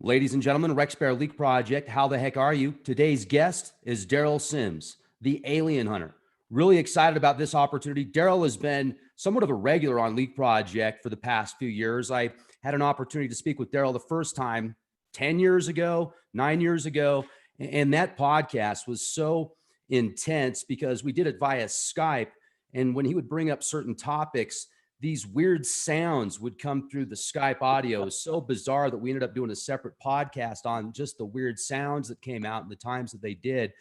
Ladies and gentlemen, Rex Bear Leak Project, how the heck are you? Today's guest is Derrel Sims, the alien hunter. Really excited about this opportunity. Derrel has been somewhat of a regular on Leak Project for the past few years. I had an opportunity to speak with Derrel the first time 10 years ago, 9 years ago, and that podcast was so intense because we did it via Skype. And when he would bring up certain topics, these weird sounds would come through the Skype audio. It was so bizarre that we ended up doing a separate podcast on just the weird sounds that came out and the times that they did.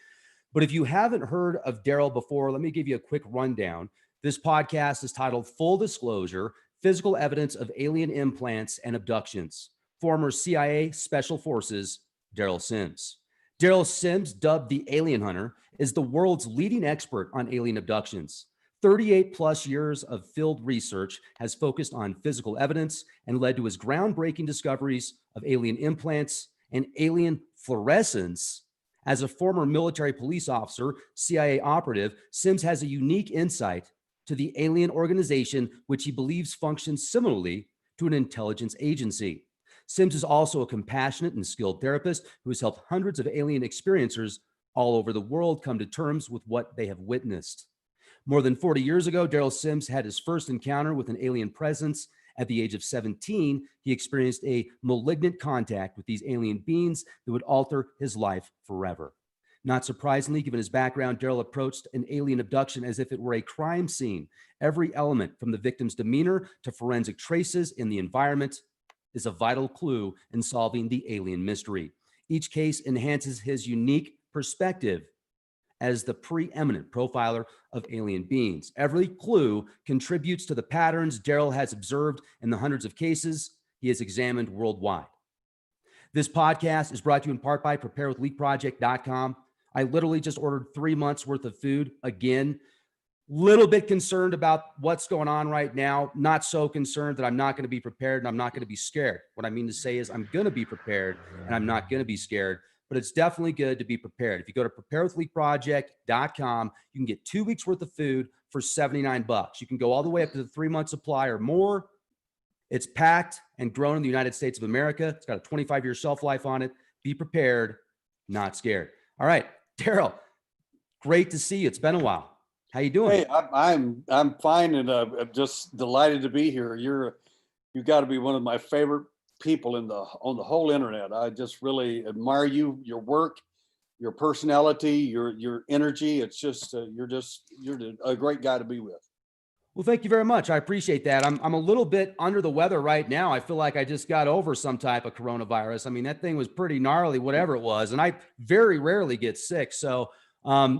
But if you haven't heard of Derrel before, let me give you a quick rundown. This podcast is titled Full Disclosure: Physical Evidence of Alien Implants and Abductions. Former CIA Special Forces, Derrel Sims. Derrel Sims, dubbed the Alien Hunter, is the world's leading expert on alien abductions. 38 plus years of field research has focused on physical evidence and led to his groundbreaking discoveries of alien implants and alien fluorescence. As a former military police officer, CIA operative, Sims has a unique insight to the alien organization, which he believes functions similarly to an intelligence agency. Sims is also a compassionate and skilled therapist who has helped hundreds of alien experiencers all over the world come to terms with what they have witnessed. More than 40 years ago, Derrel Sims had his first encounter with an alien presence. At the age of 17, he experienced a malignant contact with these alien beings that would alter his life forever. Not surprisingly, given his background, Derrel approached an alien abduction as if it were a crime scene. Every element, from the victim's demeanor to forensic traces in the environment, is a vital clue in solving the alien mystery. Each case enhances his unique perspective as the preeminent profiler of alien beings. Every clue contributes to the patterns Derrel has observed in the hundreds of cases he has examined worldwide. This podcast is brought to you in part by preparewithleakproject.com. I literally just ordered 3 months worth of food. Again, little bit concerned about what's going on right now. Not so concerned that I'm not going to be prepared and I'm not going to be scared. What I mean to say is I'm going to be prepared and I'm not going to be scared. But it's definitely good to be prepared. If you go to preparewithleakproject.com, you can get 2 weeks worth of food for $79. You can go all the way up to the 3 month supply or more. It's packed and grown in the United States of America. It's got a 25-year shelf life on it. Be prepared, not scared. All right, Derrel, great to see you. It's been a while. How you doing? Hey, I'm fine, and I'm just delighted to be here. You've got to be one of my favorite people on the whole internet. I just really admire you, your work, your personality, your energy. It's just you're a great guy to be with. Well, thank you very much. I appreciate that. I'm a little bit under the weather right now. I feel like I just got over some type of coronavirus. I mean, that thing was pretty gnarly, whatever it was, and I very rarely get sick. So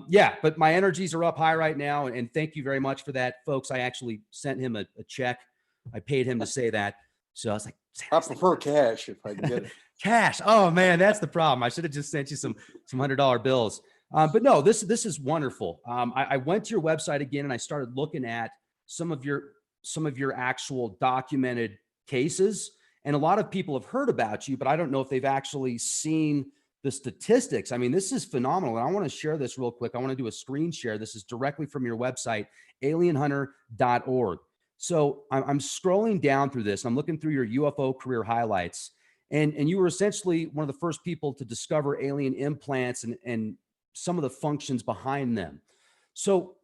yeah, but my energies are up high right now, and thank you very much for that, folks. I actually sent him a check. I paid him to say that. So I was like, I prefer cash if I can get it. Cash. Oh man, that's the problem. I should have just sent you some $100 bills. But no, this is wonderful. I went to your website again and I started looking at some of your actual documented cases. And a lot of people have heard about you, but I don't know if they've actually seen the statistics. I mean, this is phenomenal. And I want to share this real quick. I want to do a screen share. This is directly from your website, alienhunter.org. So I'm scrolling down through this. I'm looking through your UFO career highlights, and you were essentially one of the first people to discover alien implants and some of the functions behind them. So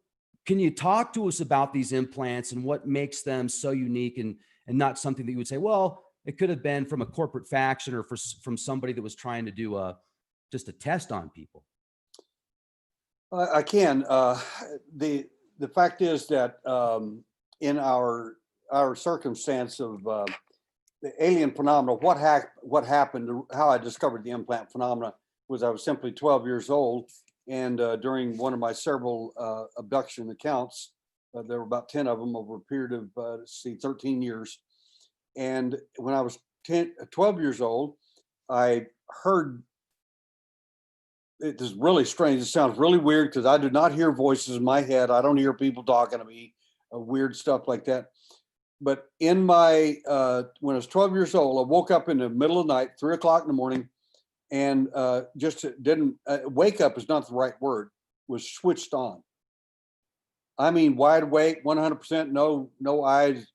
can you talk to us about these implants and what makes them so unique and not something that you would say, well, it could have been from a corporate faction or from somebody that was trying to do just a test on people? I can. The fact is that in our circumstance of the alien phenomena, what happened, how I discovered the implant phenomena was I was simply 12 years old, and during one of my several abduction accounts, there were about 10 of them over a period of 13 years. And when I was 12 years old, I heard, it is really strange. It sounds really weird because I do not hear voices in my head. I don't hear people talking to me, weird stuff like that. But in my, when I was 12 years old, I woke up in the middle of the night, 3 o'clock in the morning, and just didn't, wake up is not the right word, was switched on. I mean, wide awake, 100%, no eyes,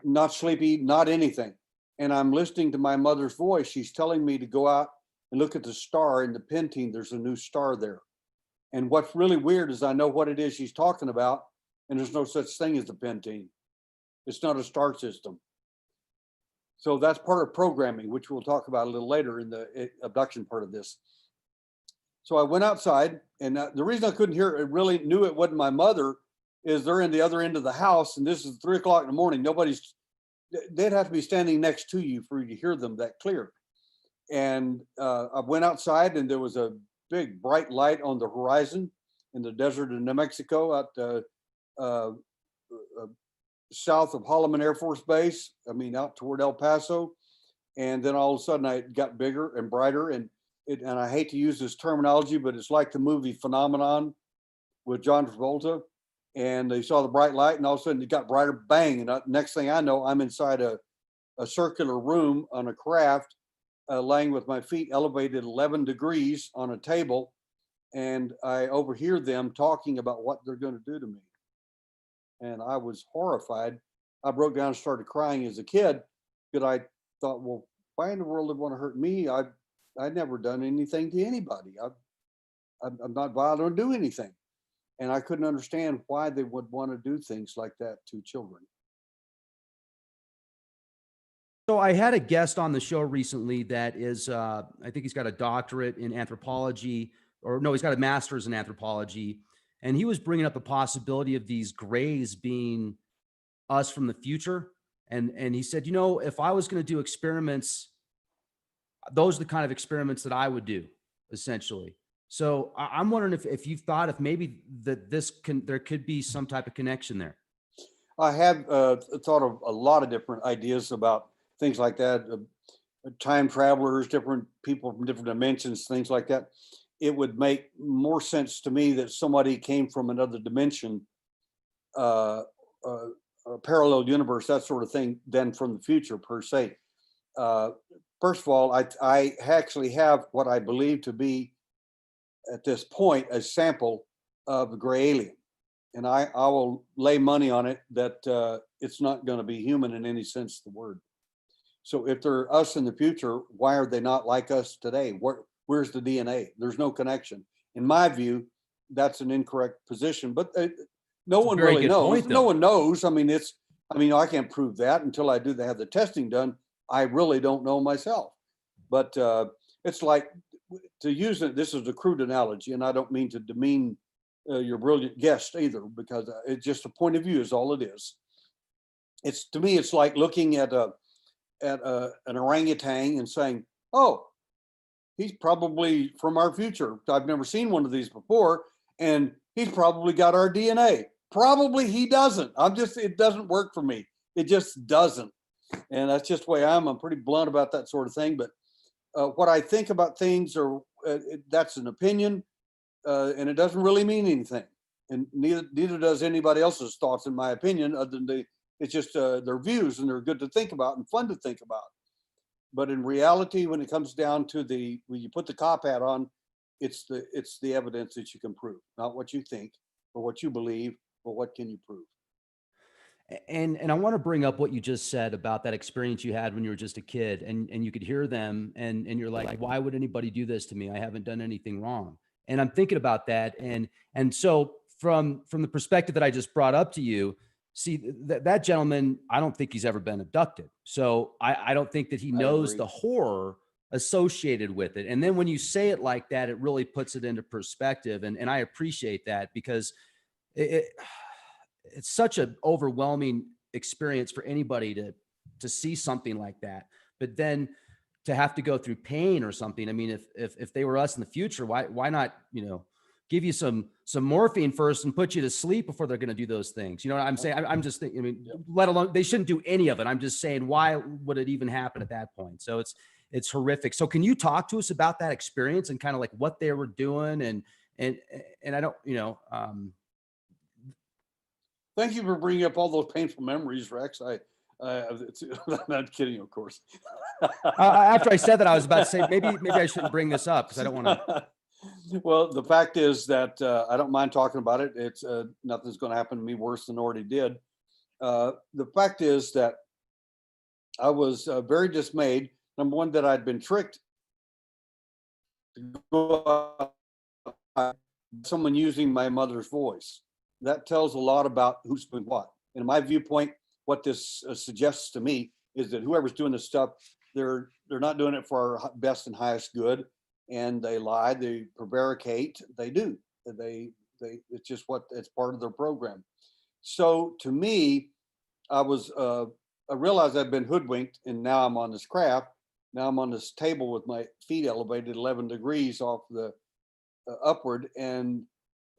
not sleepy, not anything. and I'm listening to my mother's voice. She's telling me to go out and look at the star in the pentine. There's a new star there. And what's really weird is I know what it is she's talking about, and there's no such thing as the pentine. It's not a star system. So that's part of programming, which we'll talk about a little later in the abduction part of this. So I went outside, and the reason I couldn't hear it, really knew it wasn't my mother, is they're in the other end of the house, and this is 3 o'clock in the morning. They'd have to be standing next to you for you to hear them that clear. And I went outside, and there was a big bright light on the horizon in the desert of New Mexico, out south of Holloman Air Force Base. I mean, out toward El Paso. And then all of a sudden, it got bigger and brighter. And I hate to use this terminology, but it's like the movie Phenomenon with John Travolta. And they saw the bright light, and all of a sudden it got brighter, bang. And next thing I know, I'm inside a circular room on a craft, laying with my feet elevated 11 degrees on a table. And I overhear them talking about what they're going to do to me. And I was horrified. I broke down and started crying as a kid, because I thought, well, why in the world would they want to hurt me? I'd never done anything to anybody. I'm not violent or do anything. And I couldn't understand why they would want to do things like that to children. So I had a guest on the show recently that is, I think he's got a doctorate in anthropology, or no, he's got a master's in anthropology. And he was bringing up the possibility of these grays being us from the future. And he said, if I was going to do experiments, those are the kind of experiments that I would do, essentially. So I'm wondering if you've thought if maybe that there could be some type of connection there. I have thought of a lot of different ideas about things like that. Time travelers, different people from different dimensions, things like that. It would make more sense to me that somebody came from another dimension, a parallel universe, that sort of thing, than from the future per se. First of all, I actually have what I believe to be, at this point, a sample of the gray alien. And I will lay money on it that it's not going to be human in any sense of the word. So if they're us in the future, why are they not like us today? Where's the DNA? There's no connection. In my view, that's an incorrect position, but no one really knows. No one knows. I mean, I can't prove that until I do have the testing done. I really don't know myself. But it's like, to use it, this is a crude analogy, and I don't mean to demean your brilliant guest either, because it's just a point of view is all it is. To me, it's like looking at an orangutan and saying, oh, he's probably from our future. I've never seen one of these before, and he's probably got our DNA. Probably he doesn't. It doesn't work for me. It just doesn't. And that's just the way I am. I'm pretty blunt about that sort of thing. But what I think about things that's an opinion, and it doesn't really mean anything. And neither does anybody else's thoughts, in my opinion, other than it's just their views, and they're good to think about and fun to think about. But in reality, when it comes down to when you put the cop hat on, it's the evidence that you can prove, not what you think or what you believe, but what can you prove. And I want to bring up what you just said about that experience you had when you were just a kid, and you could hear them, and you're like, why would anybody do this to me? I haven't done anything wrong. And I'm thinking about that. And so from the perspective that I just brought up to you, see that gentleman, I don't think he's ever been abducted. So I don't think that he knows the horror associated with it. And then when you say it like that, it really puts it into perspective. And I appreciate that, because it's such an overwhelming experience for anybody to see something like that. But then to have to go through pain or something. I mean, if they were us in the future, why not, give you some morphine first and put you to sleep before they're going to do those things? You know what I'm saying? I'm just thinking, I mean, let alone, they shouldn't do any of it. I'm just saying, why would it even happen at that point? So it's horrific. So can you talk to us about that experience and kind of like what they were doing? And I don't, Thank you for bringing up all those painful memories, Rex. I'm not kidding, of course. After I said that, I was about to say, maybe I shouldn't bring this up, because I don't want to. Well, the fact is that I don't mind talking about it. It's nothing's going to happen to me worse than already did. The fact is that I was very dismayed. Number one, that I'd been tricked to go out, someone using my mother's voice. That tells a lot about who's doing what. And in my viewpoint, what this suggests to me is that whoever's doing this stuff, they're not doing it for our best and highest good, and they lie, they prevaricate, they do. It's just it's part of their program. So to me, I realized I'd been hoodwinked, and now I'm on this craft. Now I'm on this table with my feet elevated 11 degrees off the upward, and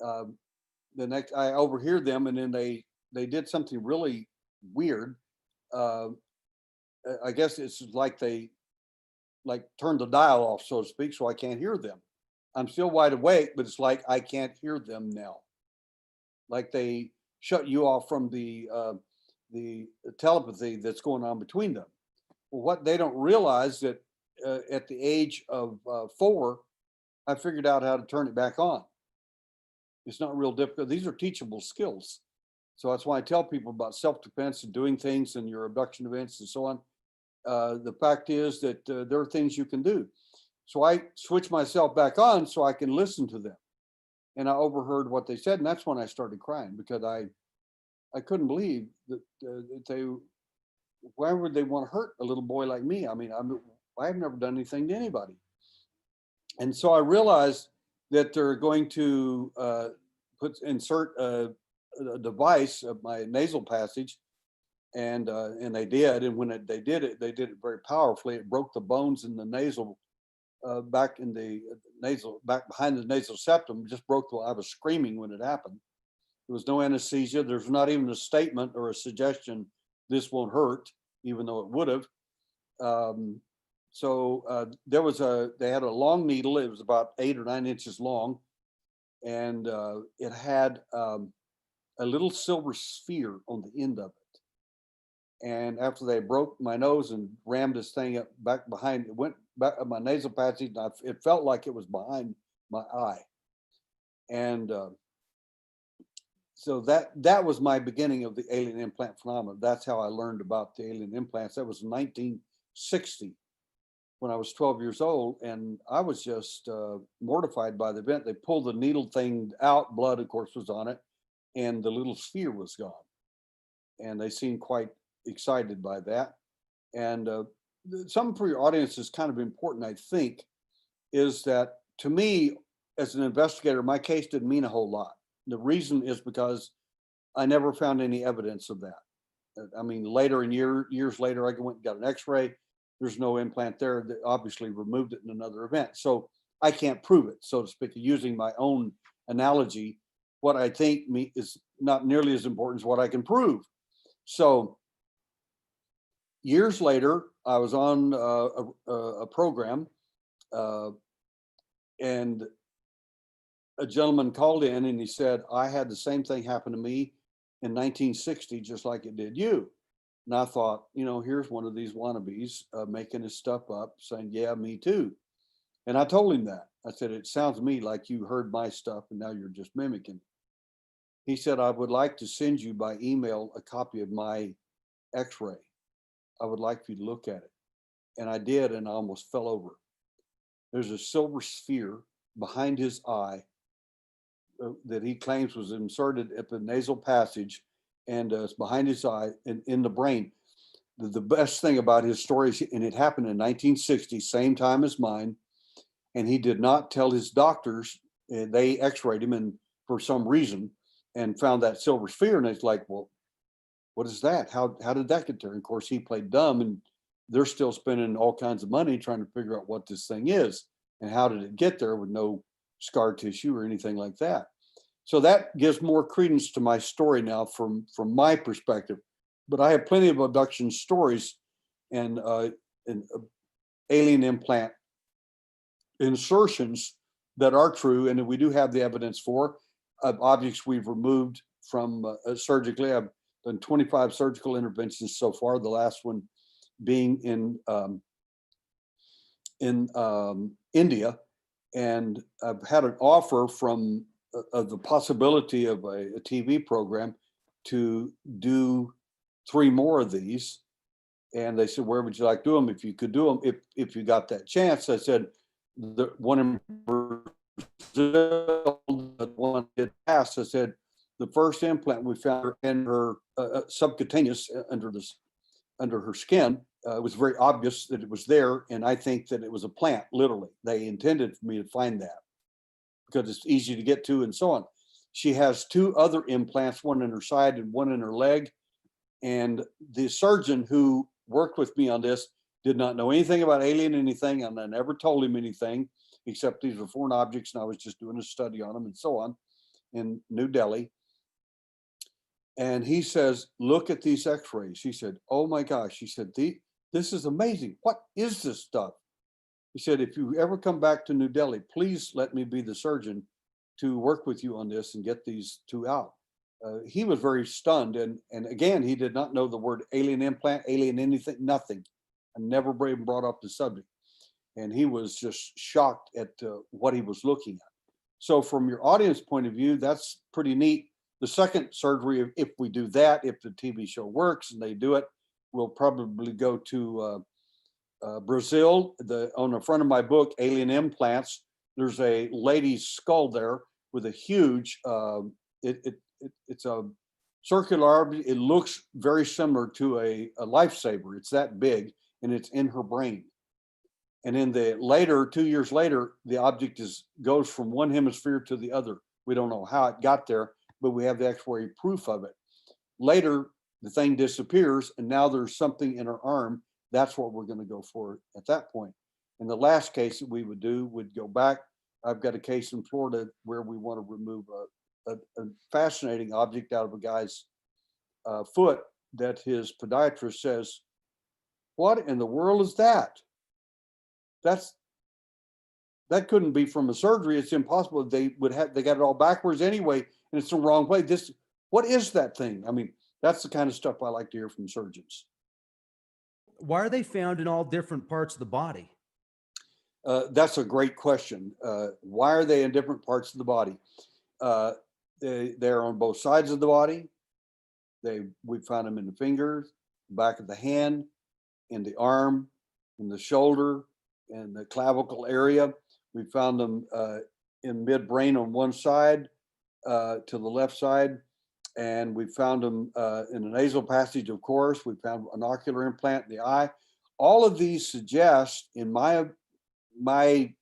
the next I overhear them, and then they did something really weird. Uh, I guess it's like they turned the dial off, so to speak, so I can't hear them. I'm still wide awake, but it's like I can't hear them now. Like they shut you off from the telepathy that's going on between them. Well, what they don't realize that at the age of 4, I figured out how to turn it back on. It's not real difficult. These are teachable skills. So that's why I tell people about self-defense and doing things in your abduction events and so on. The fact is that there are things you can do. So I switched myself back on so I can listen to them. And I overheard what they said. And that's when I started crying, because I couldn't believe that why would they want to hurt a little boy like me? I mean, I've never done anything to anybody. And so I realized that they're going to insert a device of my nasal passage, and they did. And when they did it very powerfully. It broke the bones in the nasal, back in the nasal, back behind the nasal septum. Just broke. I was screaming when it happened. There was no anesthesia. There's not even a statement or a suggestion this won't hurt, even though it would have. They had a long needle. It was about 8 or 9 inches long, and it had a little silver sphere on the end of it. And after they broke my nose and rammed this thing up back behind, it went back up my nasal passage, and it felt like it was behind my eye. And so that was my beginning of the alien implant phenomenon. That's how I learned about the alien implants. That was in 1960, when I was 12 years old, and I was just mortified by the event. They pulled the needle thing out, blood, of course, was on it, and the little sphere was gone. And they seemed quite excited by that. And something for your audience is kind of important, I think, is that to me, as an investigator, my case didn't mean a whole lot. The reason is because I never found any evidence of that. I mean, later in years later, I went and got an X-ray. There's no implant there. They obviously removed it in another event. So I can't prove it, so to speak. Using my own analogy, what I think is not nearly as important as what I can prove. So years later, I was on a program, and a gentleman called in and he said, I had the same thing happen to me in 1960, just like it did you. And I thought, here's one of these wannabes making his stuff up, saying, yeah, me too. And I told him that. I said, it sounds to me like you heard my stuff and now you're just mimicking. He said, I would like to send you by email a copy of my X-ray. I would like for you to look at it. And I did, and I almost fell over. There's a silver sphere behind his eye that he claims was inserted at the nasal passage, and it's behind his eye and in the brain. The best thing about his story is, and it happened in 1960, same time as mine, and he did not tell his doctors. They X-rayed him, and for some reason, and found that silver sphere, and it's like, well, what is that? How did that get there? And of course, he played dumb, and they're still spending all kinds of money trying to figure out what this thing is and how did it get there with no scar tissue or anything like that. So that gives more credence to my story now from my perspective. But I have plenty of abduction stories and alien implant insertions that are true, and that we do have the evidence for, of objects we've removed from surgically. I've done 25 surgical interventions so far, the last one being in India. And I've had an offer from the possibility of a TV program to do 3 more of these. And they said, where would you like to do them? If you could do them, if you got that chance. I said, the one in Brazil, the one that passed, I said, the first implant we found in her subcutaneous under her skin, it was very obvious that it was there. And I think that it was a plant, literally. They intended for me to find that because it's easy to get to and so on. She has 2 other implants, one in her side and one in her leg. And the surgeon who worked with me on this did not know anything about alien anything, and I never told him anything except these were foreign objects and I was just doing a study on them and so on in New Delhi. And he says, look at these x-rays. He said, oh my gosh. He said, this is amazing. What is this stuff? He said, if you ever come back to New Delhi, please let me be the surgeon to work with you on this and get these 2 out. He was very stunned. And again, he did not know the word alien implant, alien anything, nothing. I never even brought up the subject. And he was just shocked at what he was looking at. So from your audience point of view, that's pretty neat. The second surgery, if we do that, if the TV show works and they do it, we'll probably go to Brazil. On the front of my book, Alien Implants, there's a lady's skull there with a huge, it's a circular, it looks very similar to a lifesaver. It's that big and it's in her brain. And in the later, 2 years later, the object goes from one hemisphere to the other. We don't know how it got there, but we have the X-ray proof of it. Later, the thing disappears, and now there's something in her arm. That's what we're going to go for at that point. And the last case that we would do would go back. I've got a case in Florida where we want to remove a fascinating object out of a guy's foot that his podiatrist says, what in the world is that? That couldn't be from a surgery. It's impossible. They got it all backwards anyway, and it's the wrong way. What is that thing? I mean, that's the kind of stuff I like to hear from surgeons. Why are they found in all different parts of the body? That's a great question. Why are they in different parts of the body? They're on both sides of the body. We found them in the fingers, back of the hand, in the arm, in the shoulder, in the clavicle area. We found them in midbrain on one side to the left side. And we found them in the nasal passage, of course. We found an ocular implant in the eye. All of these suggest, in my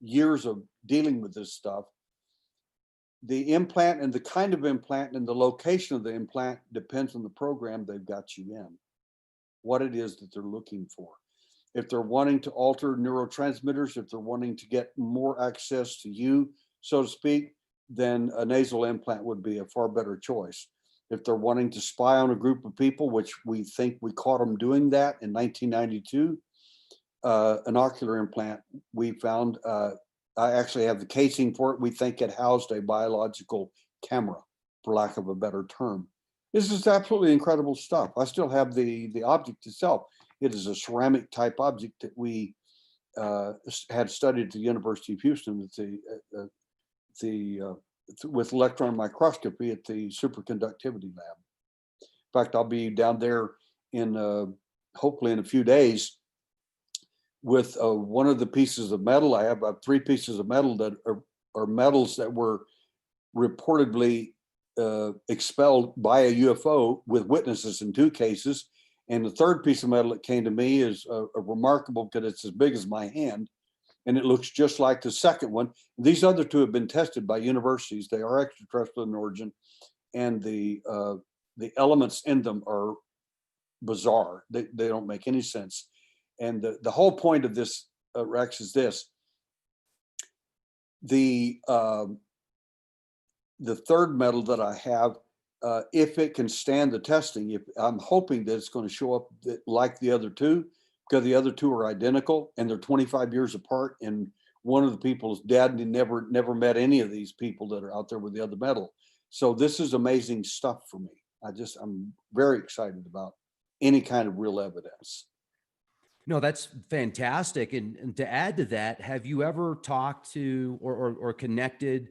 years of dealing with this stuff, the implant and the kind of implant and the location of the implant depends on the program they've got you in, what it is that they're looking for. If they're wanting to alter neurotransmitters, if they're wanting to get more access to you, so to speak, then a nasal implant would be a far better choice. If they're wanting to spy on a group of people, which we think we caught them doing that in 1992, an ocular implant, we found, I actually have the casing for it. We think it housed a biological camera, for lack of a better term. This is absolutely incredible stuff. I still have the object itself. It is a ceramic type object that we had studied at the University of Houston at with electron microscopy at the superconductivity lab. In fact, I'll be down there in hopefully in a few days with one of the pieces of metal. I have 3 pieces of metal that are metals that were reportedly expelled by a UFO with witnesses in 2 cases. And the third piece of metal that came to me is remarkable because it's as big as my hand. And it looks just like the second one. These other 2 have been tested by universities. They are extraterrestrial in origin, and the elements in them are bizarre. They don't make any sense. And the whole point of this, Rex, is this: the third metal that I have, if it can stand the testing, I'm hoping that it's going to show up like the other 2. Because the other 2 are identical and they're 25 years apart, and one of the people is dead and he never met any of these people that are out there with the other metal. So this is amazing stuff for me. I'm very excited about any kind of real evidence. No, that's fantastic. And to add to that, have you ever talked to or connected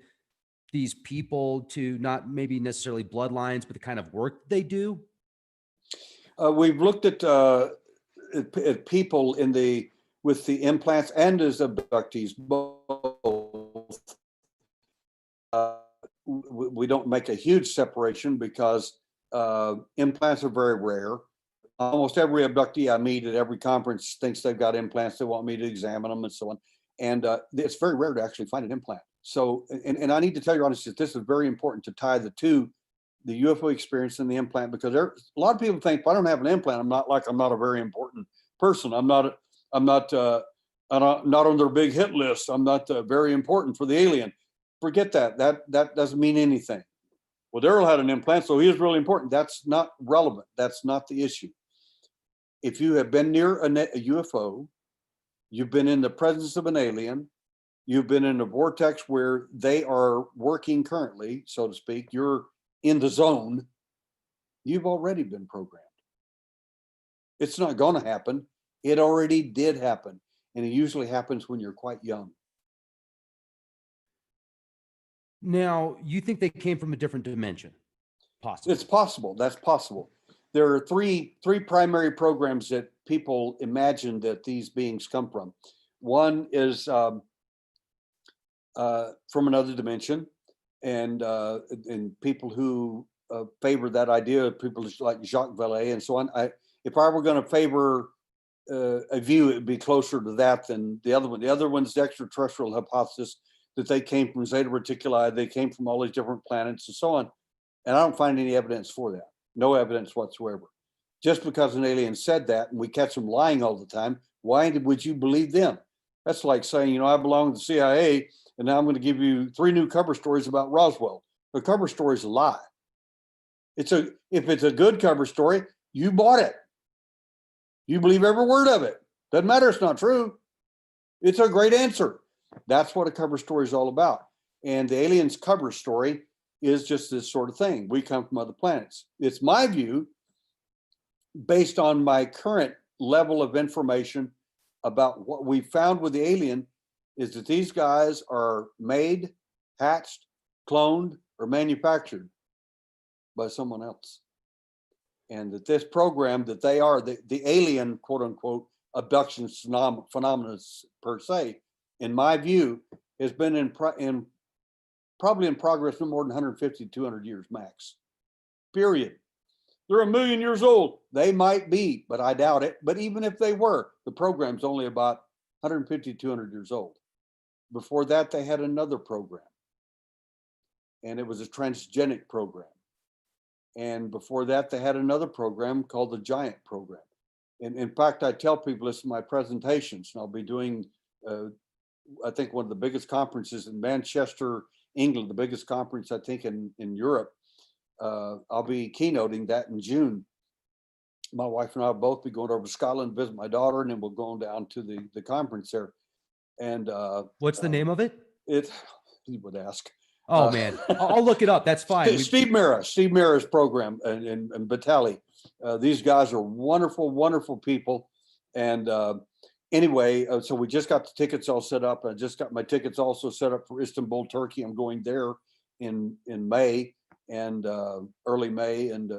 these people to not maybe necessarily bloodlines, but the kind of work they do? We've looked at people with the implants and as abductees both. We don't make a huge separation because implants are very rare. Almost every abductee I meet at every conference thinks they've got implants. They want me to examine them and so on. And it's very rare to actually find an implant. So, and I need to tell you honestly, this is very important to tie the two, the UFO experience and the implant, because a lot of people think, if I don't have an implant, I'm not a very important person. I'm not on their big hit list. I'm not very important for the alien. Forget that. That doesn't mean anything. Well, Derrel had an implant, so he is really important. That's not relevant. That's not the issue. If you have been near a UFO, you've been in the presence of an alien, you've been in a vortex where they are working currently, so to speak, you're in the zone, you've already been programmed. It's not going to happen. It already did happen. And it usually happens when you're quite young. Now, you think they came from a different dimension? Possible. It's possible. That's possible. There are three primary programs that people imagine that these beings come from. One is from another dimension, and people who favor that idea, people like Jacques Vallée and so on. If I were going to favor a view, it would be closer to that than the other one. The other one's the extraterrestrial hypothesis, that they came from Zeta Reticuli, they came from all these different planets and so on. And I don't find any evidence for that. No evidence whatsoever. Just because an alien said that and we catch them lying all the time, why would you believe them? That's like saying, I belong to the CIA and now I'm going to give you 3 new cover stories about Roswell. The cover story is a lie. If it's a good cover story, you bought it. You believe every word of it. Doesn't matter, it's not true. It's a great answer. That's what a cover story is all about. And the aliens cover story is just this sort of thing. We come from other planets. It's my view, based on my current level of information about what we found with the alien, is that these guys are made, hatched, cloned, or manufactured by someone else. And that this program that they are, the alien, quote unquote, abduction phenomena per se, in my view, has been probably in progress no more than 150 to 200 years max, period. They're 1 million years old. They might be, but I doubt it. But even if they were, the program's only about 150 to 200 years old. Before that, they had another program, and it was a transgenic program. And before that, they had another program called the Giant Program. And in fact, I tell people this in my presentations, and I'll be doing, I think, one of the biggest conferences in Manchester, England, the biggest conference, I think, in Europe. I'll be keynoting that in June. My wife and I will both be going over to Scotland to visit my daughter, and then we'll go down to the conference there. And what's the name of it? You would ask. Oh man, I'll look it up. That's fine. Steve Mira's program and Batali. These guys are wonderful, wonderful people. And anyway, so we just got the tickets all set up. I just got my tickets also set up for Istanbul, Turkey. I'm going there in May and early May and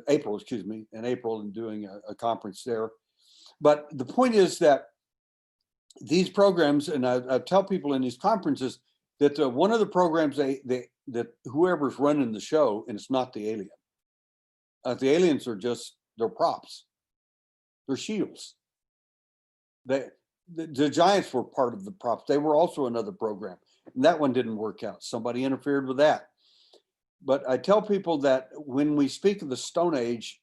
April, in April, and doing a conference there. But the point is that these programs, and I tell people in these conferences that one of the programs that whoever's running the show, and it's not the alien. The aliens are they're props. They're shields. The Giants were part of the props. They were also another program. And that one didn't work out. Somebody interfered with that. But I tell people that when we speak of the Stone Age,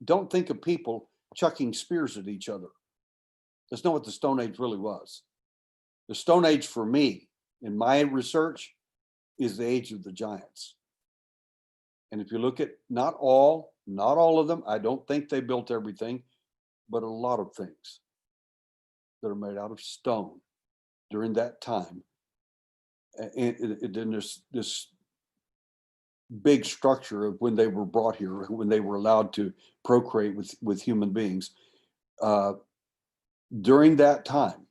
don't think of people chucking spears at each other. That's not what the Stone Age really was. The Stone Age for me, in my research, is the age of the giants. And if you look at not all of them, I don't think they built everything, but a lot of things that are made out of stone during that time. And then there's this big structure of when they were brought here, when they were allowed to procreate with human beings. During that time,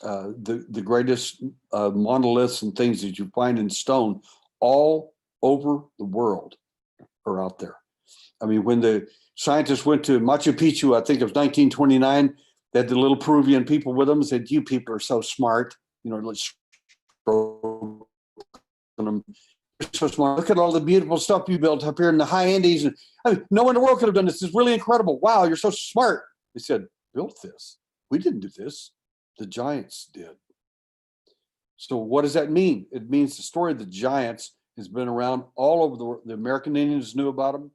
the greatest monoliths and things that you find in stone all over the world are out there. I mean, when the scientists went to Machu Picchu, I think it was 1929, they had the little Peruvian people with them and said, "You people are so smart. You know, let's throw them. You're so smart. Look at all the beautiful stuff you built up here in the high Andes. And I mean, no one in the world could have done this. This is really incredible. Wow, you're so smart." They said, "Built this? We didn't do this. The giants did." So what does that mean? It means the story of the giants has been around all over the world. The American Indians knew about them.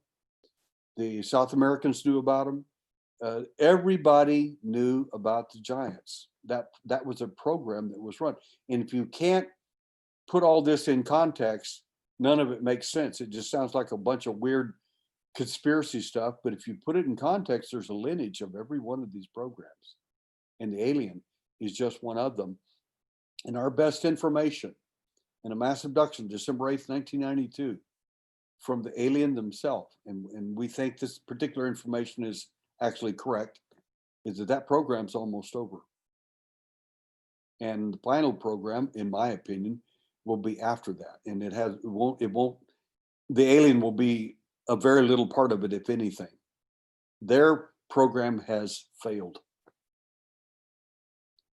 The South Americans knew about them. Everybody knew about the giants. That was a program that was run. And if you can't put all this in context, none of it makes sense. It just sounds like a bunch of weird conspiracy stuff. But if you put it in context, there's a lineage of every one of these programs. And the alien is just one of them. And our best information in a mass abduction, December 8th, 1992, from the alien themselves, and we think this particular information is actually correct, is that program's almost over. And the final program, in my opinion, will be after that. And it won't, the alien will be a very little part of it, if anything. Their program has failed.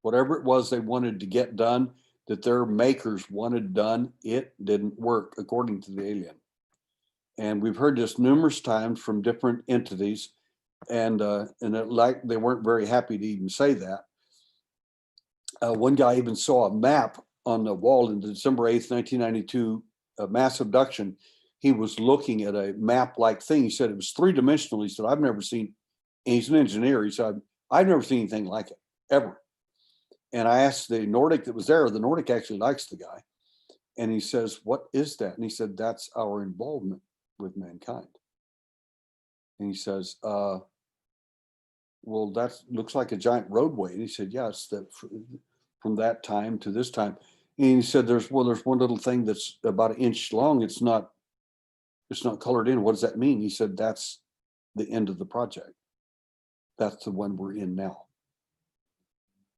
Whatever it was they wanted to get done, that their makers wanted done, it didn't work, according to the alien. And we've heard this numerous times from different entities, and like they weren't very happy to even say that. One guy even saw a map on the wall in December 8th, 1992, a mass abduction. He was looking at a map-like thing. He said it was three-dimensional. He said, "I've never seen," and he's an engineer. He said, "I've never seen anything like it, ever." And I asked the Nordic that was there, the Nordic actually likes the guy. And he says, "What is that?" And he said, "That's our involvement with mankind." And he says, "Well, that looks like a giant roadway." And he said, "Yeah, it's that from that time to this time." And he said, there's one little thing that's about an inch long. It's not colored in. What does that mean?" He said, "That's the end of the project. That's the one we're in now."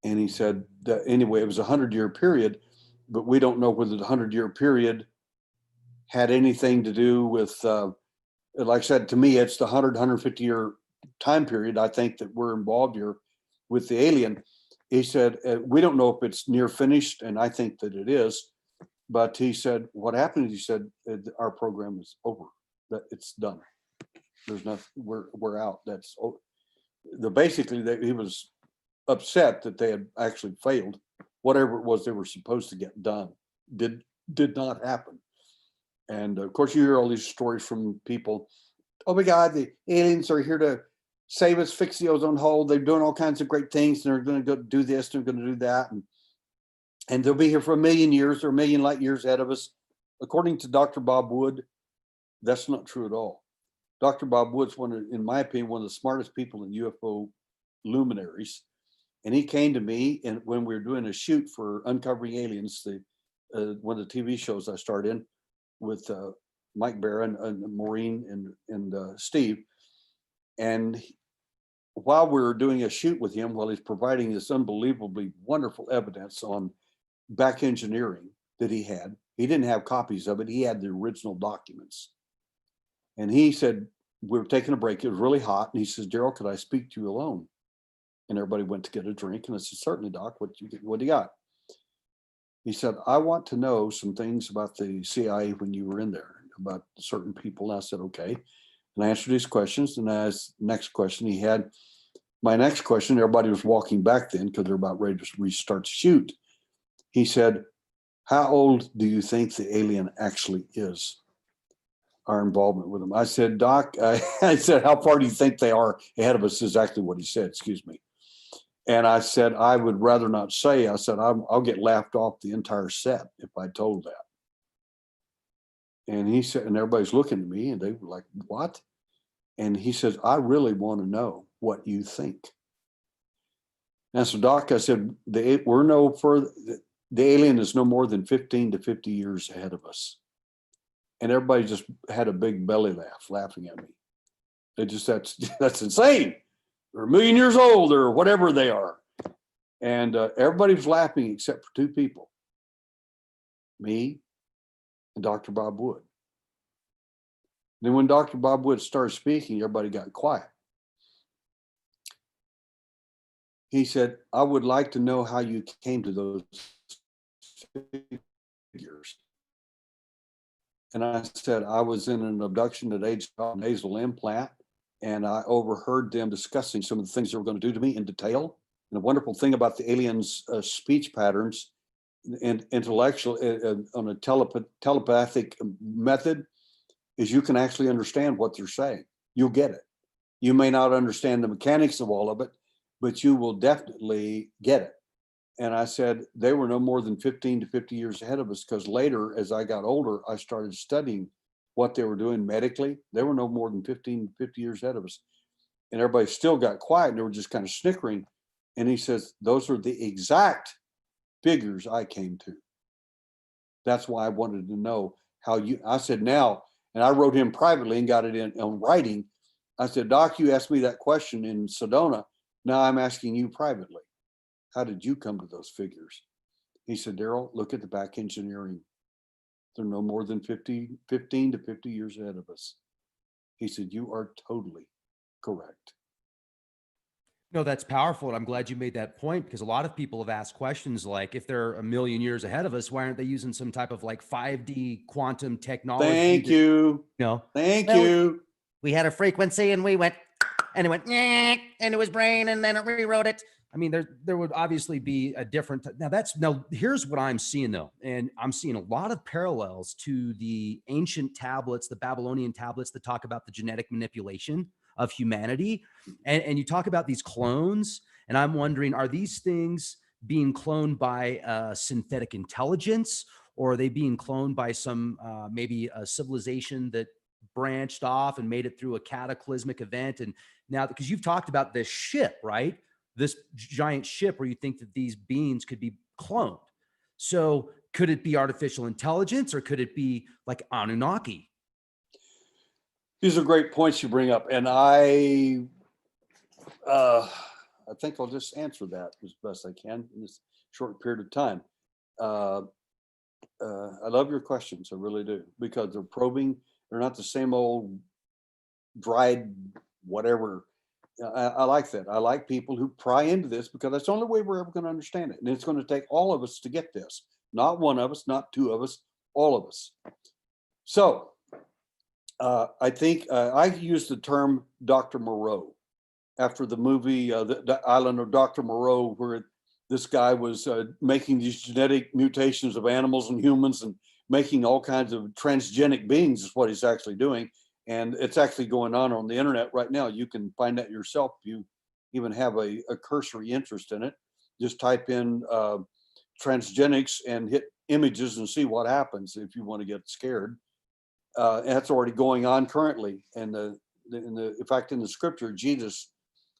And he said that anyway, it was a 100-year period, but we don't know whether the 100-year period had anything to do with, like I said, to me, it's the 150-year time period. I think that we're involved here with the alien. He said, "We don't know if it's near finished," and I think that it is. But he said, what happened is, he said, "Our program is over. That it's done. There's nothing. We're out." That's basically he was upset that they had actually failed. Whatever it was they were supposed to get done did not happen. And of course, you hear all these stories from people. "Oh my God, the aliens are here to save us, fix the ozone hole. They're doing all kinds of great things, and they're going to go do this, they're going to do that, and they'll be here for 1,000,000 years or 1,000,000 light years ahead of us." According to Dr. Bob Wood, that's not true at all. Dr. Bob Wood's in my opinion, one of the smartest people in UFO luminaries. And he came to me, and when we were doing a shoot for Uncovering Aliens, one of the TV shows I starred in with Mike Barron and Maureen and Steve. And while we were doing a shoot with him, while he's providing this unbelievably wonderful evidence on back engineering that he didn't have copies of it. He had the original documents. And he said, we were taking a break. It was really hot. And he says, "Derrel, could I speak to you alone?" And everybody went to get a drink. And I said, "Certainly, Doc. What do you got?" He said, "I want to know some things about the CIA when you were in there, about certain people." And I said, "Okay." And I answered his questions. And I asked the next question. My next question, everybody was walking back then because they're about ready to restart the shoot. He said, "How old do you think the alien actually is?" Our involvement with them. I said, "Doc," I said, "how far do you think they are ahead of us?" Is exactly what he said, excuse me. And I said, "I would rather not say." I said, I'll get laughed off the entire set if I told that." And he said, and everybody's looking at me and they were like, "What?" And he says, "I really want to know what you think." And so, "Doc," I said, we're no further, the alien is no more than 15 to 50 years ahead of us." And everybody just had a big belly laugh, laughing at me. They just, that's insane. They're 1,000,000 years old or whatever they are. And everybody was laughing except for two people, me and Dr. Bob Wood. Then when Dr. Bob Wood started speaking, everybody got quiet. He said, I would like to know how you came to those figures. And I said, I was in an abduction at age of nasal implant, and I overheard them discussing some of the things they were going to do to me in detail. And the wonderful thing about the aliens' speech patterns and intellectual on a telepathic method is you can actually understand what they're saying. You'll get it. You may not understand the mechanics of all of it, but you will definitely get it. And I said, they were no more than 15 to 50 years ahead of us, because later, as I got older, I started studying what they were doing medically. They were no more than 15 to 50 years ahead of us. And everybody still got quiet and they were just kind of snickering. And he says, those are the exact figures I came to. That's why I wanted to know how you, I said, now, and I wrote him privately and got it in on writing. I said, Doc, you asked me that question in Sedona. Now I'm asking you privately. How did you come to those figures? He said, Derrel, look at the back engineering. They're no more than 15 to 50 years ahead of us. He said, you are totally correct. No, that's powerful. And I'm glad you made that point, because a lot of people have asked questions like, if they're a million years ahead of us, why aren't they using some type of like 5D quantum technology? Thank you. No. Thank you. We had a frequency and we went, and it went, and it was brain, and then it rewrote it. I mean, there would obviously be a different, now here's what I'm seeing though. And I'm seeing a lot of parallels to the ancient tablets, the Babylonian tablets that talk about the genetic manipulation of humanity. And you talk about these clones, and I'm wondering, are these things being cloned by synthetic intelligence, or are they being cloned by some, maybe a civilization that branched off and made it through a cataclysmic event? And now, because you've talked about this ship, right? This giant ship where you think that these beings could be cloned. So could it be artificial intelligence, or could it be like Anunnaki? These are great points you bring up. And I think I'll just answer that as best I can in this short period of time. I love your questions. I really do, because they're probing. They're not the same old dried whatever. I like that. I like people who pry into this, because that's the only way we're ever going to understand it. And it's going to take all of us to get this. Not one of us, not two of us, all of us. So I think I use the term Dr. Moreau after the movie the Island of Dr. Moreau, where this guy was making these genetic mutations of animals and humans and making all kinds of transgenic beings is what he's actually doing. And it's actually going on the internet right now. You can find that yourself if you even have a cursory interest in it. Just type in transgenics and hit images and see what happens if you want to get scared. And that's already going on currently. And in fact, in the scripture, Jesus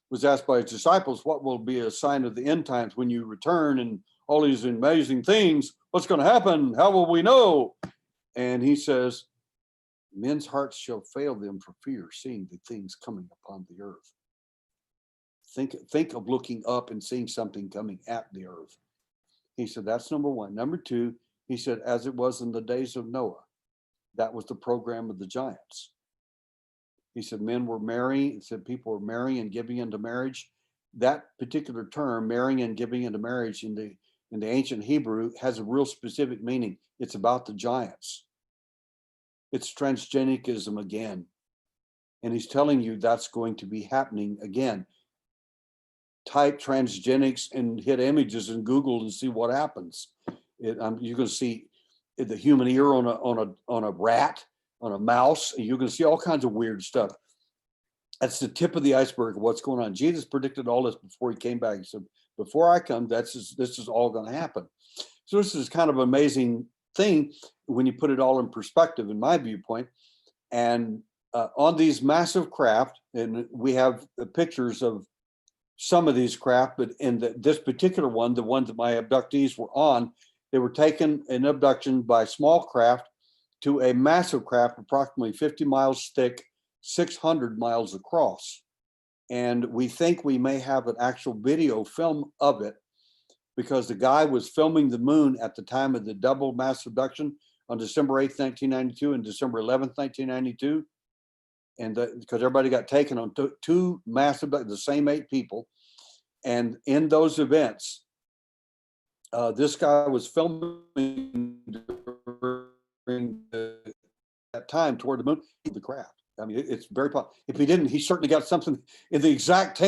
was asked by his disciples, what will be a sign of the end times when you return and all these amazing things? What's going to happen? How will we know? And he says, men's hearts shall fail them for fear, seeing the things coming upon the earth. Think of looking up and seeing something coming at the earth. He said, that's number one. Number two, he said, as it was in the days of Noah, that was the program of the giants. He said, men were marrying, he said people were marrying and giving into marriage. That particular term, marrying and giving into marriage, in the ancient Hebrew has a real specific meaning. It's about the giants. It's transgenicism again. And he's telling you that's going to be happening again. Type transgenics and hit images in Google and see what happens. You're going to see the human ear on a rat, on a mouse, and you're going to see all kinds of weird stuff. That's the tip of the iceberg of what's going on. Jesus predicted all this before he came back. He said, before I come, this is all going to happen. So this is kind of an amazing thing when you put it all in perspective, in my viewpoint. And on these massive craft, and we have pictures of some of these craft, but in this particular one, the one that my abductees were on, they were taken in abduction by small craft to a massive craft, approximately 50 miles thick, 600 miles across. And we think we may have an actual video film of it, because the guy was filming the moon at the time of the double mass abduction on December 8th, 1992 and December 11th, 1992. and because everybody got taken on two massive, the same 8 people. And in those events, this guy was filming during that time toward the moon, the craft. I mean, it's very possible. If he didn't, he certainly got something in the exact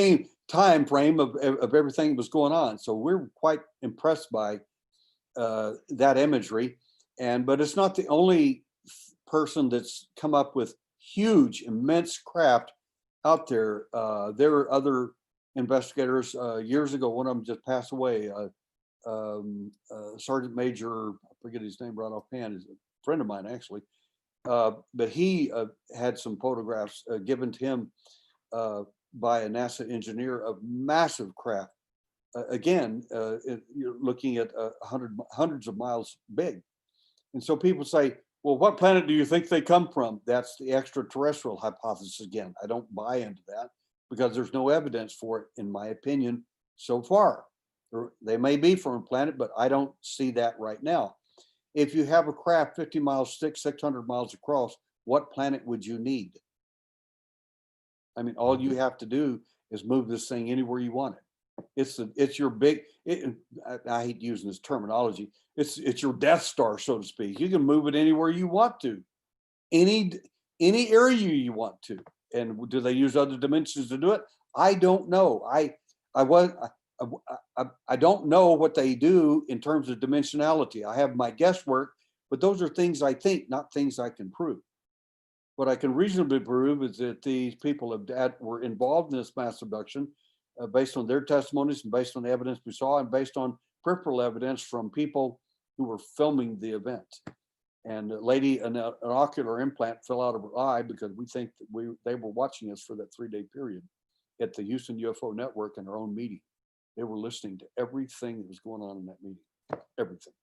time frame of everything that was going on. So we're quite impressed by that imagery. But it's not the only person that's come up with huge, immense craft out there. There are other investigators. Years ago, one of them just passed away. Sergeant Major, I forget his name right offhand, is a friend of mine actually. But he had some photographs given to him by a NASA engineer of massive craft. Again, you're looking at hundreds of miles big. And so people say, well, what planet do you think they come from? That's the extraterrestrial hypothesis again. I don't buy into that because there's no evidence for it, in my opinion, so far. They may be from a planet, but I don't see that right now. If you have a craft 50 miles thick, 600 miles across, what planet would you need? I mean, all you have to do is move this thing anywhere you want it. It's your big, I hate using this terminology. It's your Death Star, so to speak. You can move it anywhere you want to, any area you want to. And do they use other dimensions to do it? I don't know. I don't know what they do in terms of dimensionality. I have my guesswork, but those are things I think, not things I can prove. What I can reasonably prove is that these people that were involved in this mass abduction, based on their testimonies and based on the evidence we saw and based on peripheral evidence from people who were filming the event. And a lady, an ocular implant fell out of her eye because we think that they were watching us for that 3-day period at the Houston UFO Network in our own meeting. They were listening to everything that was going on in that meeting, everything.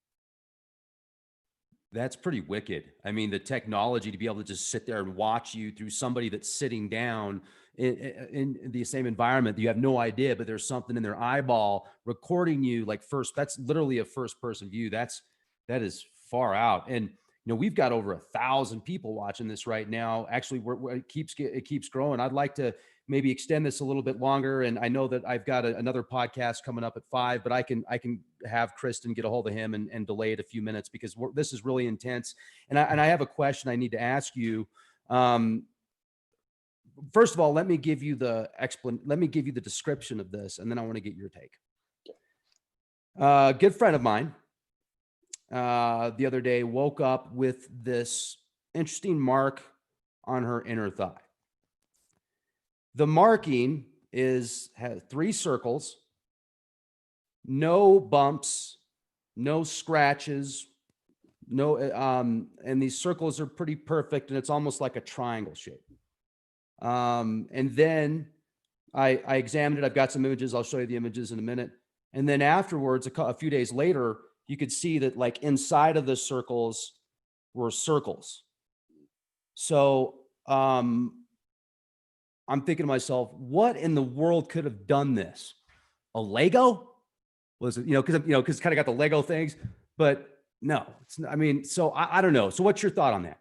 That's pretty wicked. I mean, the technology to be able to just sit there and watch you through somebody that's sitting down in the same environment. You have no idea, but there's something in their eyeball recording you like first. That's literally a first person view. That is far out. And, you know, we've got over 1,000 people watching this right now. Actually, it keeps growing. I'd like to maybe extend this a little bit longer. And I know that I've got another podcast coming up at 5, but I can have Kristen get a hold of him and delay it a few minutes because this is really intense. And I have a question I need to ask you. First of all, let me give you the description of this, and then I want to get your take. Good friend of mine the other day woke up with this interesting mark on her inner thigh. The marking has 3 circles, no bumps, no scratches, and these circles are pretty perfect, and it's almost like a triangle shape. And then I examined it. I've got some images. I'll show you the images in a minute. And then afterwards, a few days later, you could see that like inside of the circles were circles. So, I'm thinking to myself, what in the world could have done this? A Lego? Was it, because kind of got the Lego things, but no, it's not, I mean, so I don't know. So what's your thought on that?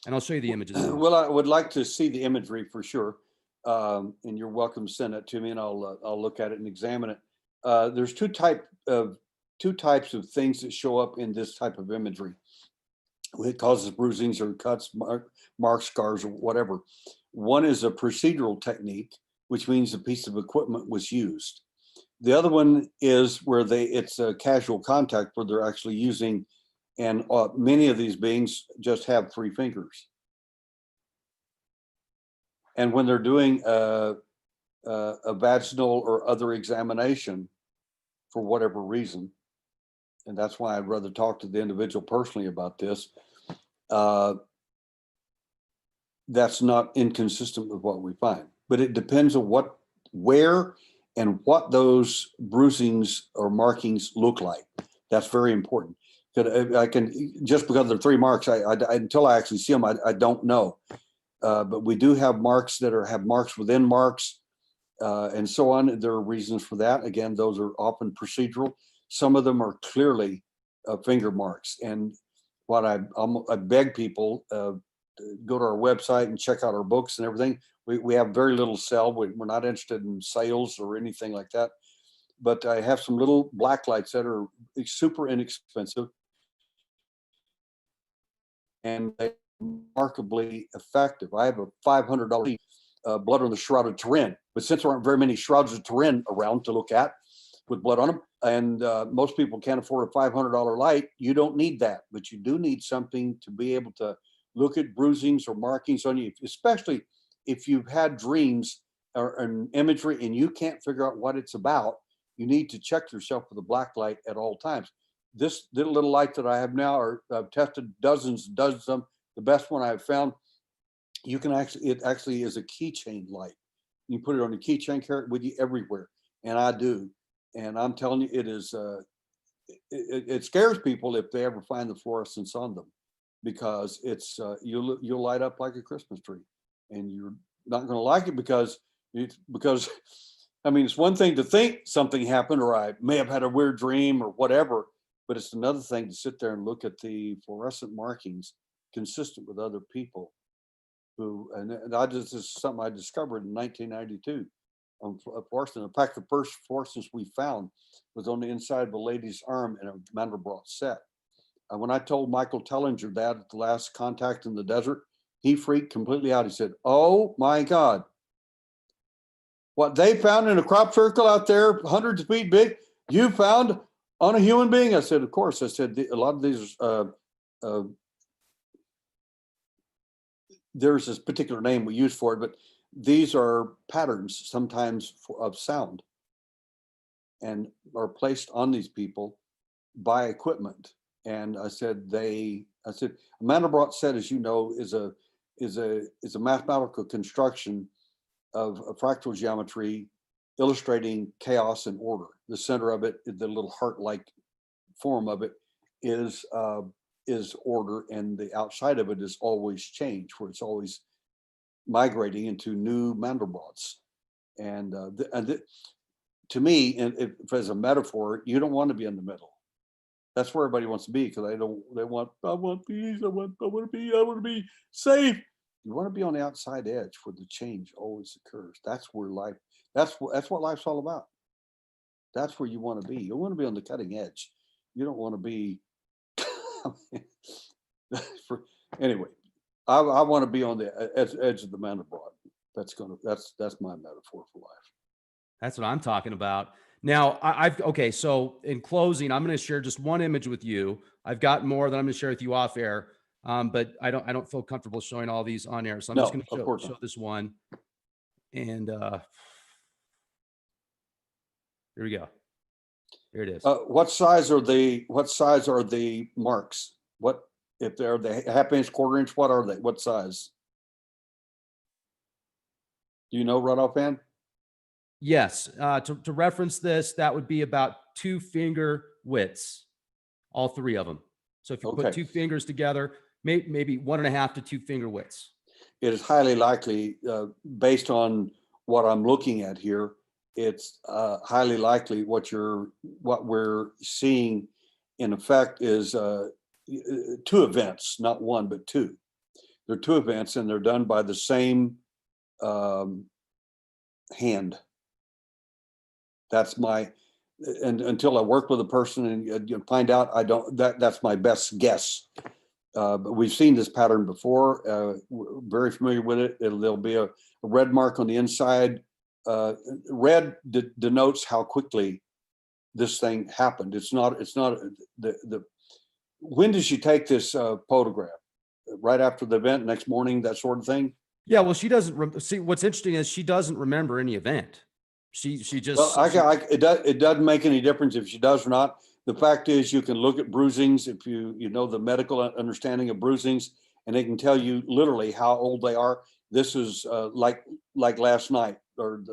And I'll show you the images. Well, I would like to see the imagery for sure. And you're welcome to send it to me and I'll look at it and examine it. There's two types of things that show up in this type of imagery. It causes bruisings or cuts, marks, scars, or whatever. One is a procedural technique, which means a piece of equipment was used. The other one is where it's a casual contact where they're actually using, and many of these beings just have 3 fingers. And when they're doing a vaginal or other examination for whatever reason, and that's why I'd rather talk to the individual personally about this, that's not inconsistent with what we find. But it depends on where and what those bruisings or markings look like. That's very important. I can, just because they're 3 marks, until I actually see them, I don't know. But we do have marks that have marks within marks, and so on. There are reasons for that. Again, those are often procedural. Some of them are clearly finger marks. And what I beg people go to our website and check out our books and everything. We have very little sell. We're not interested in sales or anything like that. But I have some little black lights that are super inexpensive and remarkably effective. I have a $500 blood on the Shroud of Turin, but since there aren't very many Shrouds of Turin around to look at with blood on them, and most people can't afford a $500 light, you don't need that, but you do need something to be able to look at bruisings or markings on you, especially if you've had dreams or an imagery and you can't figure out what it's about. You need to check yourself with a black light at all times. This little light that I have now, I've tested dozens of them. The best one I've found, it actually is a keychain light. You put it on a keychain, carry it with you everywhere, and I do. And I'm telling you, it is. It scares people if they ever find the fluorescence on them, because it's you'll light up like a Christmas tree, and you're not going to like it because I mean, it's one thing to think something happened or I may have had a weird dream or whatever, but it's another thing to sit there and look at the fluorescent markings consistent with other people who, and this is something I discovered in 1992 on fluorescent. In fact, the first fluorescence we found was on the inside of a lady's arm in a Mandelbrot set. When I told Michael Tellinger that at the last contact in the desert, he freaked completely out. He said, "Oh my God. What they found in a crop circle out there, hundreds of feet big, you found on a human being?" I said, "Of course." I said, "A lot of these, there's this particular name we use for it, but these are patterns sometimes of sound and are placed on these people by equipment." And I said, a Mandelbrot set, as you know, is a mathematical construction of a fractal geometry illustrating chaos and order. The center of it, the little heart-like form of it, is order, and the outside of it is always change, where it's always migrating into new Mandelbrots. And to me, and if as a metaphor, you don't want to be in the middle. That's where everybody wants to be, because I want peace, I want to be safe. You want to be on the outside edge where the change always occurs. That's where life, that's what life's all about. That's where you want to be. You want to be on the cutting edge. You don't want to be anyway. I want to be on the edge of the Mandelbrot. That's my metaphor for life. That's what I'm talking about. Now, okay, so in closing, I'm going to share just one image with you. I've got more that I'm going to share with you off air, but I don't feel comfortable showing all these on air. So I'm just going to show this one. And here we go. Here it is. What size are the marks? What, if they're the half inch, quarter inch, what are they? What size? Do you know right offhand? Yes. To reference this, that would be about 2 finger widths, all 3 of them. So if you put 2 fingers together, maybe 1.5 to 2 finger widths. It is highly likely, based on what I'm looking at here, it's highly likely what we're seeing in effect is 2 events, not 1, but 2. They're 2 events, and they're done by the same hand. That's and until I work with a person and find out, that's my best guess. But we've seen this pattern before. We're very familiar with it. There'll be a red mark on the inside. Red denotes how quickly this thing happened. It's not when did she take this photograph? Right after the event, next morning, that sort of thing? Yeah, well, she doesn't see. What's interesting is she doesn't remember any event. She just. Well, it doesn't make any difference if she does or not. The fact is, you can look at bruisings if you know the medical understanding of bruisings, and they can tell you literally how old they are. This is like last night, or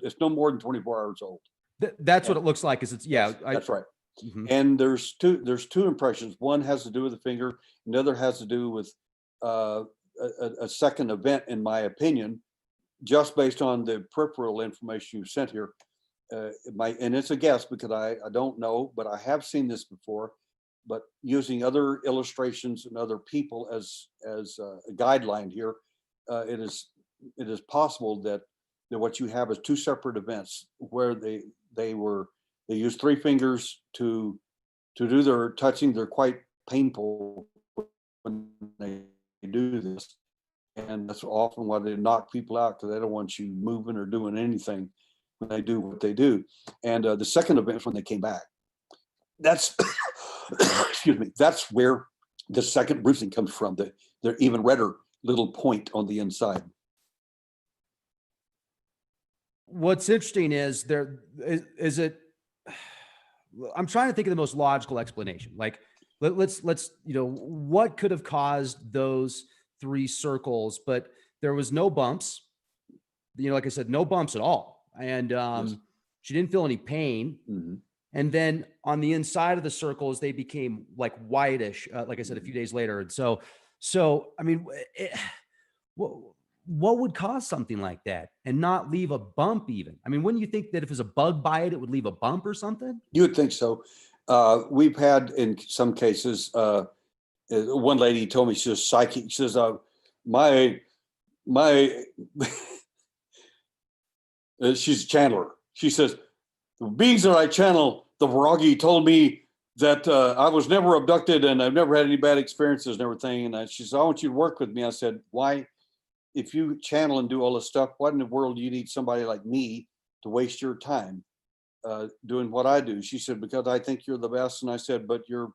it's no more than 24 hours old. That's what it looks like. Is it's that's right. Mm-hmm. And there's two impressions. One has to do with the finger, and the other has to do with a second event, in my opinion, just based on the peripheral information you sent here. And it's a guess because I don't know, but I have seen this before. but using other illustrations and other people as a guideline here, it is possible that what you have is two separate events where they use three fingers to do their touching. They're quite painful when they do this, and that's often why they knock people out, because they don't want you moving or doing anything when they do what they do. And the second event is when they came back. That's excuse me. That's where the second bruising comes from. The even redder little point on the inside. What's interesting is is it, I'm trying to think of the most logical explanation. Like let's, what could have caused those three circles, but there was no bumps, like I said, no bumps at all. And Yes. she didn't feel any pain. Mm-hmm. And then on the inside of the circles, they became like whitish, like I said, a few days later. And so, I mean, what would cause something like that and not leave a bump even? I mean, wouldn't you think that if it was a bug bite, it would leave a bump or something? You would think so. We've had in some cases, one lady told me, she was psychic. She says, my she's a channeler. She says, the beings that I channel, the Viragi told me that I was never abducted and I've never had any bad experiences and everything. And she said, I want you to work with me. I said, why? If you channel and do all this stuff, what in the world do you need somebody like me to waste your time doing what I do? She said, because I think you're the best. And I said, but you're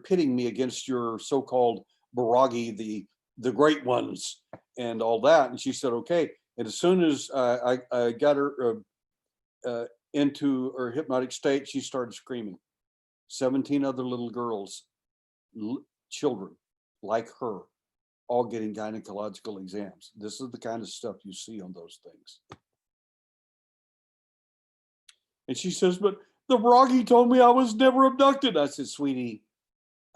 pitting me against your so-called Viragi, the great ones and all that. And she said, okay. And as soon as I got her into her hypnotic state, she started screaming. 17 other little girls, children like her, all getting gynecological exams. This is the kind of stuff you see on those things. And she says, but the Viragi told me I was never abducted. I said, sweetie,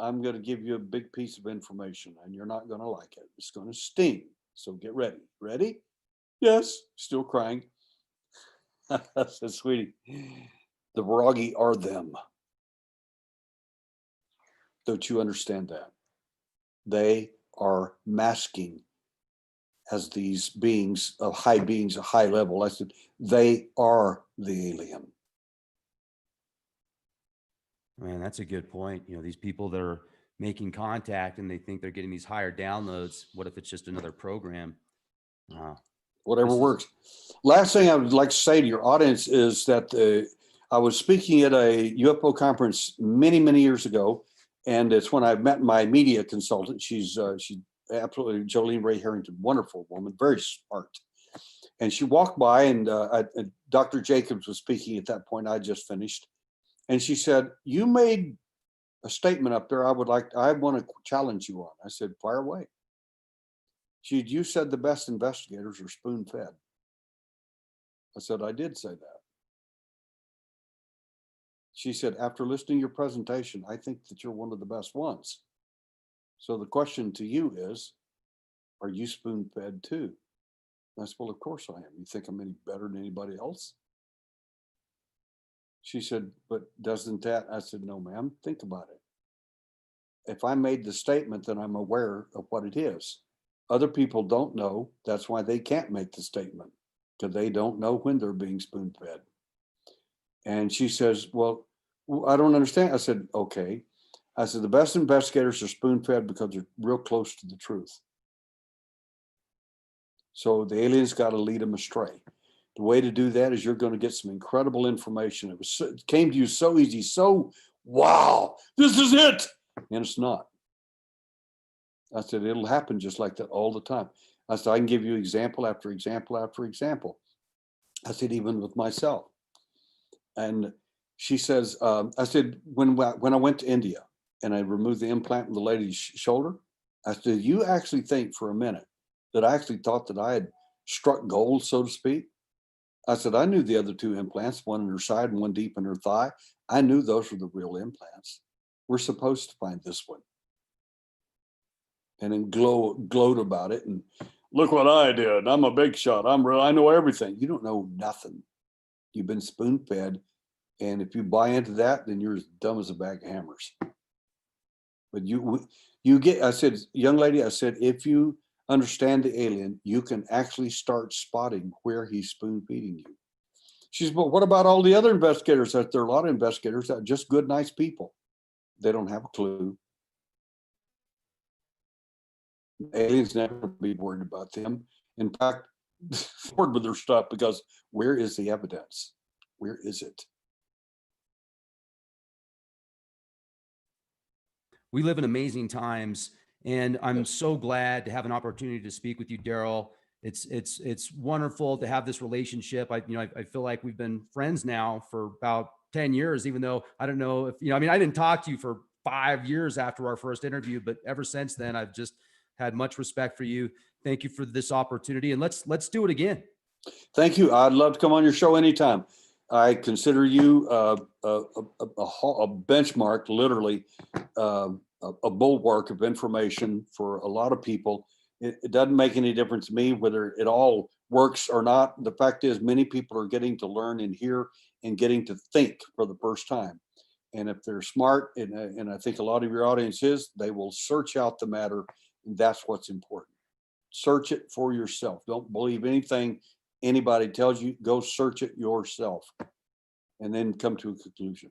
I'm going to give you a big piece of information and you're not going to like it. It's going to sting. So get ready. Ready? Yes. Still crying. I said, sweetie, the Viragi are them. Don't you understand that? They are masking as these beings, a high level. I said, they are the alien. Man, that's a good point. These people that are making contact and they think they're getting these higher downloads. What if it's just another program? Whatever works. Last thing I would like to say to your audience is that I was speaking at a UFO conference many, many years ago. And it's when I met my media consultant. She's absolutely Jolene Ray Harrington, wonderful woman, very smart. And she walked by and Dr. Jacobs was speaking at that point. I just finished. And she said, you made a statement up there I want to challenge you on. I said, fire away. You said the best investigators are spoon-fed. I said, I did say that. She said, after listening to your presentation, I think that you're one of the best ones. So the question to you is, are you spoon-fed too? I said, well, of course I am. You think I'm any better than anybody else? She said, but doesn't that? I said, no, ma'am, think about it. If I made the statement, then I'm aware of what it is. Other people don't know. That's why they can't make the statement, because they don't know when they're being spoon-fed. And she says, well, I don't understand. I said, okay. I said, the best investigators are spoon-fed because they're real close to the truth. So the aliens got to lead them astray. The way to do that is you're going to get some incredible information. It came to you so easy, so wow, this is it. And it's not. I said, it'll happen just like that all the time. I said, I can give you example after example after example. I said, even with myself. And she says, I said, when I went to India and I removed the implant in the lady's shoulder, I said, you actually think for a minute that I actually thought that I had struck gold, so to speak? I said, I knew the other two implants, one in her side and one deep in her thigh. I knew those were the real implants. We're supposed to find this one. And then gloat about it and look what I did. I'm a big shot. I know everything. You don't know nothing. You've been spoon-fed. And if you buy into that, then you're as dumb as a bag of hammers. But you get, I said, young lady, I said, if you understand the alien, you can actually start spotting where he's spoon feeding you. She said, but what about all the other investigators? There are a lot of investigators that are just good, nice people. They don't have a clue. Aliens never be worried about them. In fact, forward with their stuff, because where is the evidence? Where is it? We live in amazing times, and I'm so glad to have an opportunity to speak with you, Derrel. It's wonderful to have this relationship. I feel like we've been friends now for about 10 years, even though I don't know if, I mean, I didn't talk to you for 5 years after our first interview, but ever since then, I've just had much respect for you. Thank you for this opportunity, and let's do it again. Thank you. I'd love to come on your show anytime. I consider you a benchmark, literally, a bulwark of information for a lot of people. It doesn't make any difference to me whether it all works or not. The fact is, many people are getting to learn and hear and getting to think for the first time. And if they're smart, and I think a lot of your audience is, they will search out the matter, and that's what's important. Search it for yourself. Don't believe anything anybody tells you. Go search it yourself and then come to a conclusion.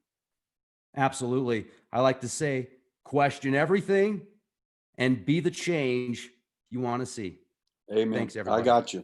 Absolutely. I like to say, question everything and be the change you want to see. Amen. Thanks, everybody. I got you.